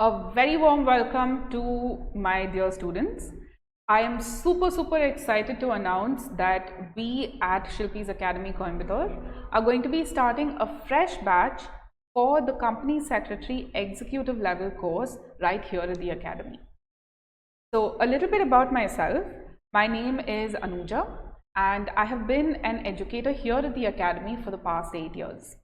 A very warm welcome to my dear students. I am super excited to announce that we at Shilpis Academy Coimbatore are going to be starting a fresh batch for the Company Secretary Executive Level course right here at the Academy. So a little bit about myself. My name is Anujaa and I have been an educator here at the Academy for the past 8 years.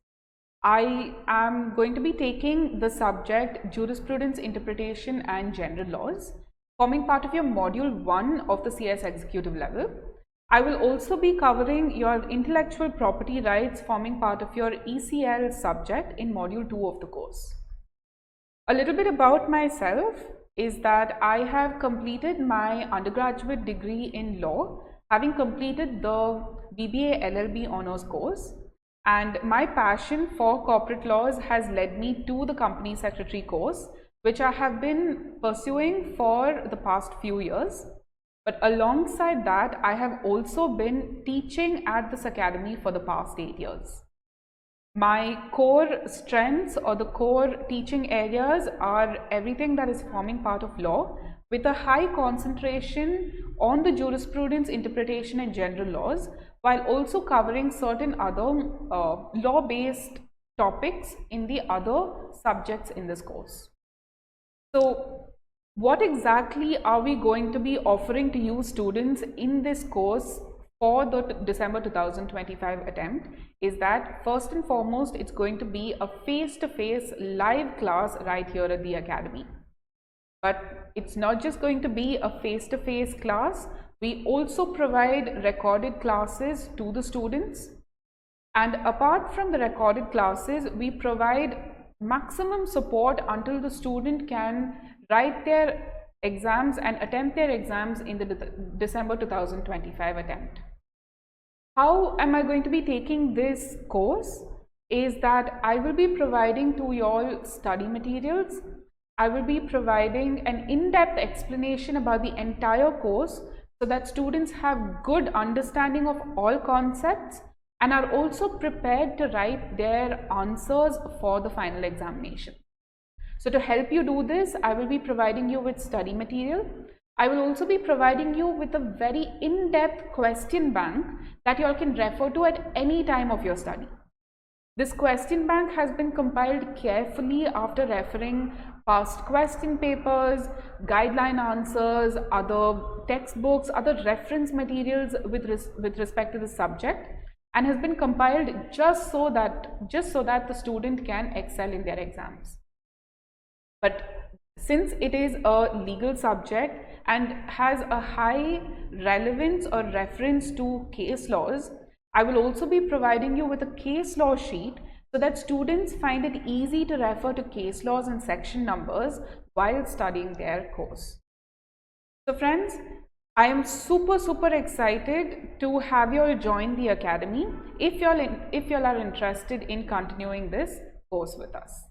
I am going to be taking the subject Jurisprudence, Interpretation and General Laws, forming part of your Module 1 of the CS Executive Level. I will also be covering your Intellectual Property Rights, forming part of your ECL subject in Module 2 of the course. A little bit about myself is that I have completed my undergraduate degree in law, having completed the BBA LLB honors course. And my passion for corporate laws has led me to the company secretary course, which I have been pursuing for the past few years. But alongside that, I have also been teaching at this academy for the past 8 years. My core strengths or the core teaching areas are everything that is forming part of law, with a high concentration on the jurisprudence, interpretation and general laws, while also covering certain other law-based topics in the other subjects in this course. So what exactly are we going to be offering to you students in this course for the December 2025 attempt is that first and foremost, it's going to be a face-to-face live class right here at the Academy. But it's not just going to be a face-to-face class. We also provide recorded classes to the students. And apart from the recorded classes, we provide maximum support until the student can write their exams and attempt their exams in the December 2025 attempt. How am I going to be taking this course? Is that I will be providing to you all study materials. I will be providing an in-depth explanation about the entire course so that students have good understanding of all concepts and are also prepared to write their answers for the final examination. So to help you do this, I will be providing you with study material. I will also be providing you with a very in-depth question bank that you all can refer to at any time of your study. This question bank has been compiled carefully after referring past question papers, guideline answers, other textbooks, other reference materials with respect to the subject, and has been compiled just so that the student can excel in their exams. But since it is a legal subject and has a high relevance or reference to case laws, I will also be providing you with a case law sheet so that students find it easy to refer to case laws and section numbers while studying their course. So friends, I am super excited to have you all join the academy if you all are interested in continuing this course with us.